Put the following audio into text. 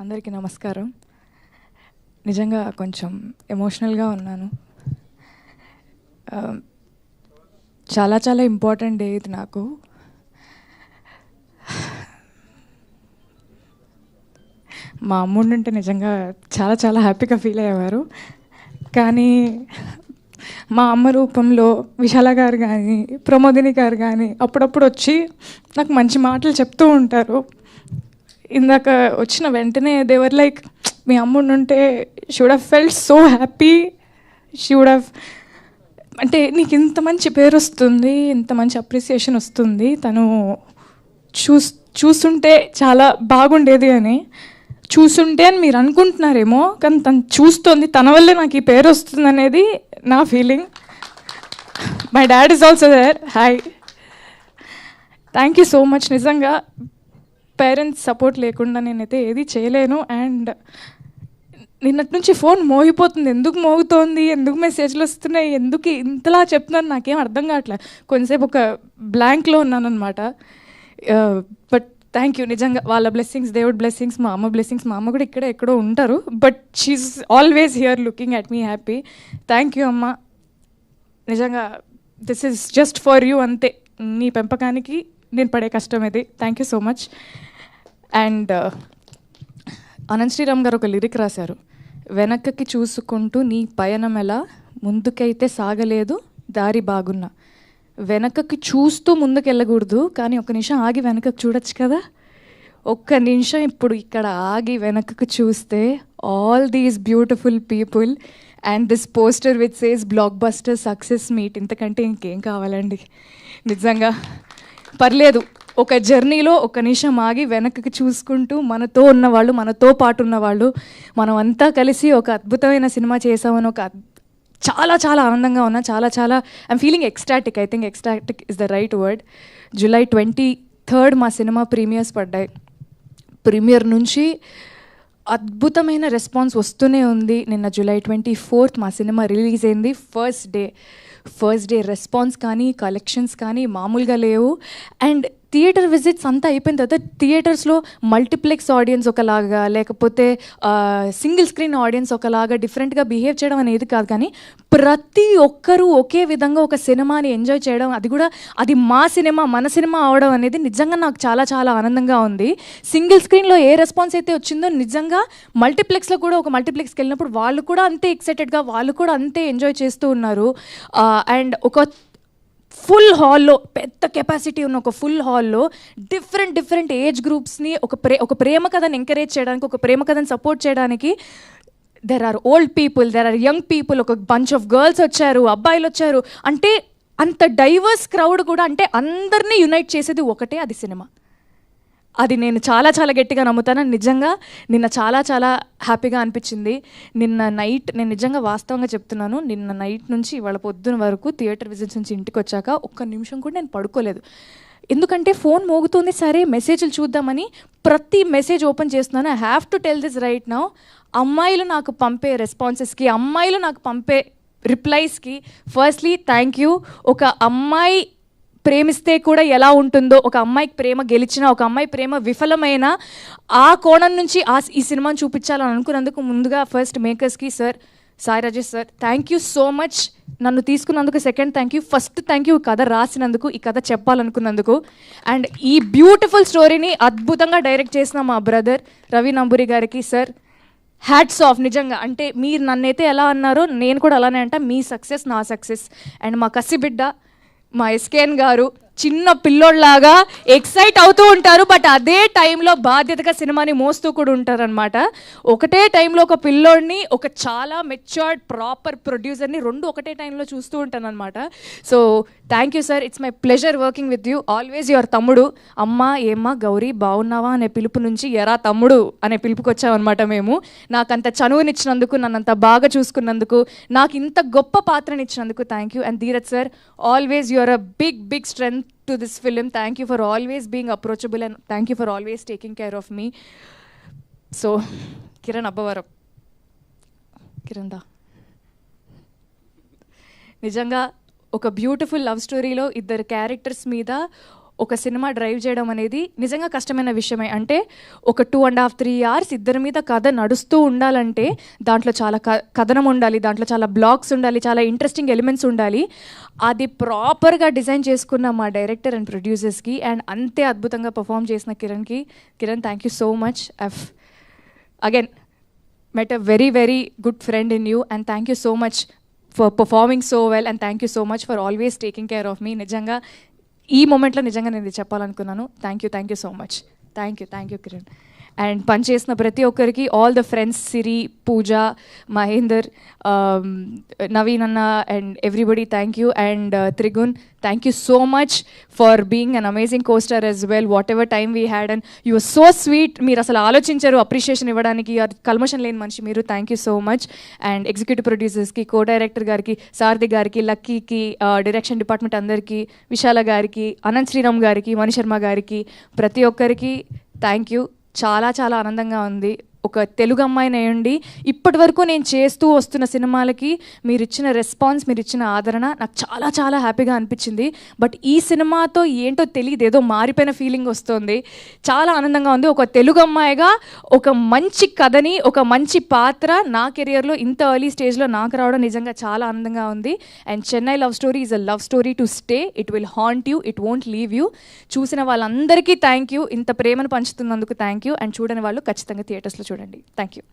అందరికీ నమస్కారం. నిజంగా కొంచెం ఎమోషనల్గా ఉన్నాను. చాలా చాలా ఇంపార్టెంట్ డే ఇది నాకు. మా అమ్ముండుంటే నిజంగా చాలా చాలా హ్యాపీగా ఫీల్ అయ్యేవారు. కానీ మా అమ్మ రూపంలో విశాల గారు కానీ ప్రమోదిని గారు కానీ అప్పుడప్పుడు వచ్చి నాకు మంచి మాటలు చెప్తూ ఉంటారు. ఇందాక వచ్చిన వెంటనే దేవర్ లైక్, మీ అమ్ముండుంటే she would have felt so happy, she would have, అంటే నీకు ఇంత మంచి పేరు వస్తుంది, ఇంత మంచి అప్రిసియేషన్ వస్తుంది, తను చూస్తుంటే చాలా బాగుండేది అని. చూస్తుంటే అని మీరు అనుకుంటున్నారేమో, కానీ తను చూస్తుంది, తన వల్లే నాకు ఈ పేరు వస్తుంది అనేది నా feeling. My dad is also there. Hi, thank you so much. నిజంగా పేరెంట్స్ సపోర్ట్ లేకుండా నేనైతే ఏది చేయలేను. అండ్ నిన్నటి నుంచి ఫోన్ మోగిపోతుంది. ఎందుకు మోగుతోంది, ఎందుకు మెసేజ్లు వస్తున్నాయి, ఎందుకు ఇంతలా చెప్తున్నాను నాకేం అర్థం కావట్లేదు. కొంతసేపు ఒక బ్లాంక్లో ఉన్నాను అనమాట. But thank you. నిజంగా వాళ్ళ బ్లెస్సింగ్స్, దేవుడ్ బ్లెస్సింగ్స్, మా అమ్మ బ్లెస్సింగ్స్. మా అమ్మ కూడా ఇక్కడే ఎక్కడో ఉంటారు, but she is always here looking at me happy. Thank you అమ్మ. నిజంగా this is just for you, అంతే. నీ పెంపకానికి నేను పడే కష్టం ఇది. Thank you so much. And Anant Sriram garu ఒక లిరిక్ రాశారు, వెనక్కి చూసుకుంటూ నీ పయనం ఎలా, ముందుకైతే సాగలేదు దారి బాగున్నా. వెనకకి చూస్తూ ముందుకు వెళ్ళకూడదు, కానీ ఒక నిమిషం ఆగి వెనకకు చూడొచ్చు కదా. ఒక్క నిమిషం ఇప్పుడు ఇక్కడ ఆగి వెనకకు చూస్తే all these beautiful people and this poster which says block buster success meet. ఇంతకంటే ఇంకేం కావాలండి. నిజంగా పర్లేదు, ఒక జర్నీలో ఒక నిమిషం ఆగి వెనక్కి చూసుకుంటూ మనతో ఉన్నవాళ్ళు, మనతో పాటు ఉన్నవాళ్ళు, మనం అంతా కలిసి ఒక అద్భుతమైన సినిమా చేసామని ఒక చాలా చాలా ఆనందంగా ఉన్నా. చాలా చాలా I'm feeling ecstatic. I think ecstatic is the right word. July 23rd మా సినిమా ప్రీమియర్స్ పడ్డాయి. ప్రీమియర్ నుంచి అద్భుతమైన రెస్పాన్స్ వస్తూనే ఉంది. నిన్న July 24th మా సినిమా రిలీజ్ అయింది. ఫస్ట్ డే రెస్పాన్స్ కానీ కలెక్షన్స్ కానీ మామూలుగా లేవు. అండ్ థియేటర్ విజిట్స్ అంతా అయిపోయిన తర్వాత థియేటర్స్లో మల్టీప్లెక్స్ ఆడియన్స్ ఒకలాగా, లేకపోతే సింగిల్ స్క్రీన్ ఆడియన్స్ ఒకలాగా డిఫరెంట్గా బిహేవ్ చేయడం అనేది కాదు, కానీ ప్రతి ఒక్కరూ ఒకే విధంగా ఒక సినిమాని ఎంజాయ్ చేయడం, అది కూడా అది మా సినిమా, మన సినిమా అవడం అనేది నిజంగా నాకు చాలా చాలా ఆనందంగా ఉంది. సింగిల్ స్క్రీన్లో ఏ రెస్పాన్స్ అయితే వచ్చిందో, నిజంగా మల్టీప్లెక్స్లో కూడా ఒక మల్టీప్లెక్స్కి వెళ్ళినప్పుడు వాళ్ళు కూడా అంతే ఎక్సైటెడ్గా, వాళ్ళు కూడా అంతే ఎంజాయ్ చేస్తూ ఉన్నారు. అండ్ ఒక ఫుల్ హాల్లో, పెద్ద కెపాసిటీ ఉన్న ఒక ఫుల్ హాల్లో డిఫరెంట్ ఏజ్ గ్రూప్స్ని ఒక ప్రేమ కథను ఎంకరేజ్ చేయడానికి, ఒక ప్రేమ కథను సపోర్ట్ చేయడానికి there are old people, there are young people, ఒక బంచ్ ఆఫ్ గర్ల్స్ వచ్చారు, అబ్బాయిలు వచ్చారు. అంటే అంత డైవర్స్ క్రౌడ్ కూడా, అంటే అందరినీ యునైట్ చేసేది ఒకటే, అది సినిమా. అది నేను చాలా చాలా గట్టిగా నమ్ముతాను. నిజంగా నిన్న చాలా చాలా హ్యాపీగా అనిపించింది. నిన్న నైట్, నేను నిజంగా వాస్తవంగా చెప్తున్నాను, నిన్న నైట్ నుంచి ఇవాళ పొద్దున వరకు థియేటర్ విజిట్స్ నుంచి ఇంటికి వచ్చాక ఒక్క నిమిషం కూడా నేను పడుకోలేదు. ఎందుకంటే ఫోన్ మోగుతుంది, సరే మెసేజ్లు చూద్దామని ప్రతి మెసేజ్ ఓపెన్ చేస్తున్నాను. I have to tell this right now. అమ్మాయిలు నాకు పంపే రెస్పాన్సెస్కి, అమ్మాయిలు నాకు పంపే రిప్లైస్కి ఫస్ట్లీ థ్యాంక్ యూ. ఒక అమ్మాయి ప్రేమిస్తే కూడా ఎలా ఉంటుందో, ఒక అమ్మాయికి ప్రేమ గెలిచినా, ఒక అమ్మాయి ప్రేమ విఫలమైన ఆ కోణం నుంచి ఈ సినిమాని చూపించాలని అనుకున్నందుకు ముందుగా ఫస్ట్ మేకర్స్కి, Sai Rajesh sir, thank you so much. నన్ను తీసుకున్నందుకు second thank you. First thank you ఈ కథ రాసినందుకు, ఈ కథ చెప్పాలనుకున్నందుకు. అండ్ ఈ బ్యూటిఫుల్ స్టోరీని అద్భుతంగా డైరెక్ట్ చేసిన మా బ్రదర్ రవి నంబూరి గారికి, సార్ హ్యాట్స్ ఆఫ్. నిజంగా అంటే మీరు నన్నైతే ఎలా అన్నారో నేను కూడా అలానే అంట. మీ సక్సెస్ నా సక్సెస్. అండ్ మా కసిబిడ్డ మా ఎస్కేఎన్ గారు చిన్న పిల్లోళ్ళలాగా ఎక్సైట్ అవుతూ ఉంటారు, బట్ అదే టైంలో బాధ్యతగా సినిమాని మోస్తూ కూడా ఉంటారనమాట. ఒకటే టైంలో ఒక పిల్లోడిని, ఒక చాలా మెచ్యూర్డ్ ప్రాపర్ ప్రొడ్యూసర్ని రెండు ఒకటే టైంలో చూస్తూ ఉంటాను అనమాట. So thank you sir, it's my pleasure working with you. Always your తమ్ముడు. అమ్మ ఏమ్మా గౌరీ బాగున్నావా అనే పిలుపు నుంచి ఎరా తమ్ముడు అనే పిలుపుకి వచ్చామన్నమాట మేము. నాకంత చనువునిచ్చినందుకు, నన్నంత బాగా చూసుకున్నందుకు, నాకు ఇంత గొప్ప పాత్రనిచ్చినందుకు thank you. And Dheeraj sir, always your a big strength to this film. Thank you for always being approachable and thank you for always taking care of me. So Kiran Abbavaram, Kiran da నిజంగా ఒక beautiful love స్టోరీలో ఇద్దరు characters మీద ఒక cinema drive చేయడం అనేది నిజంగా కష్టమైన విషయమే. అంటే ఒక 2.5-3 hours ఇద్దరి మీద కథ నడుస్తూ ఉండాలంటే దాంట్లో చాలా కథనం ఉండాలి, దాంట్లో చాలా బ్లాక్స్ ఉండాలి, చాలా ఇంట్రెస్టింగ్ ఎలిమెంట్స్ ఉండాలి. అది ప్రాపర్గా డిజైన్ చేసుకున్న మా డైరెక్టర్ అండ్ ప్రొడ్యూసర్స్కి అండ్ అంతే అద్భుతంగా పర్ఫామ్ చేసిన Kiran thank you so much. Again met a very, very good friend in you, and thank you so much for performing so well, and thank you so much for always taking care of me. Nijanga ee moment lo nijanga nenu cheppalanukunnanu. Thank you so much. Thank you Kiran. And పనిచేసిన ప్రతి ఒక్కరికి, all the friends, Siri, Pooja, Mahender, Naveen అన్న and everybody thank you. And Trigun, thank you so much for being an amazing costar as well. Whatever time we had and you are so sweet. మీరు అసలు ఆలోచించారు appreciation ఇవ్వడానికి, కల్మషన్ లేని మనిషి మీరు. Thank you so much. And executive ప్రొడ్యూసర్స్కి, co director గారికి, సారథి గారికి, లక్కీకి, డైరెక్షన్ డిపార్ట్మెంట్ అందరికీ, విశాల గారికి, అనంత్ శ్రీరామ్ గారికి, మణిశర్మ గారికి, ప్రతి ఒక్కరికి థ్యాంక్ యూ. చాలా చాలా ఆనందంగా ఉంది. ఒక తెలుగు అమ్మాయిని అయ్యండి ఇప్పటి వరకు నేను చేస్తూ వస్తున్న సినిమాలకి మీరు ఇచ్చిన రెస్పాన్స్, మీరు ఇచ్చిన ఆదరణ నాకు చాలా చాలా హ్యాపీగా అనిపించింది. బట్ ఈ సినిమాతో ఏంటో తెలియదు, ఏదో మారిపోయిన ఫీలింగ్ వస్తుంది. చాలా ఆనందంగా ఉంది. ఒక తెలుగు అమ్మాయిగా ఒక మంచి కథని, ఒక మంచి పాత్ర నా కెరియర్లో ఇంత ఎర్లీ స్టేజ్లో నాకు రావడం నిజంగా చాలా ఆనందంగా ఉంది. And Chennai love story is a love story to stay. It will haunt you, it won't leave you. చూసిన వాళ్ళందరికీ థ్యాంక్ యూ. ఇంత ప్రేమను పంచుతున్నందుకు థ్యాంక్ యూ. అండ్ చూడని వాళ్ళు ఖచ్చితంగా థియేటర్స్లో చూడండి. Thank you.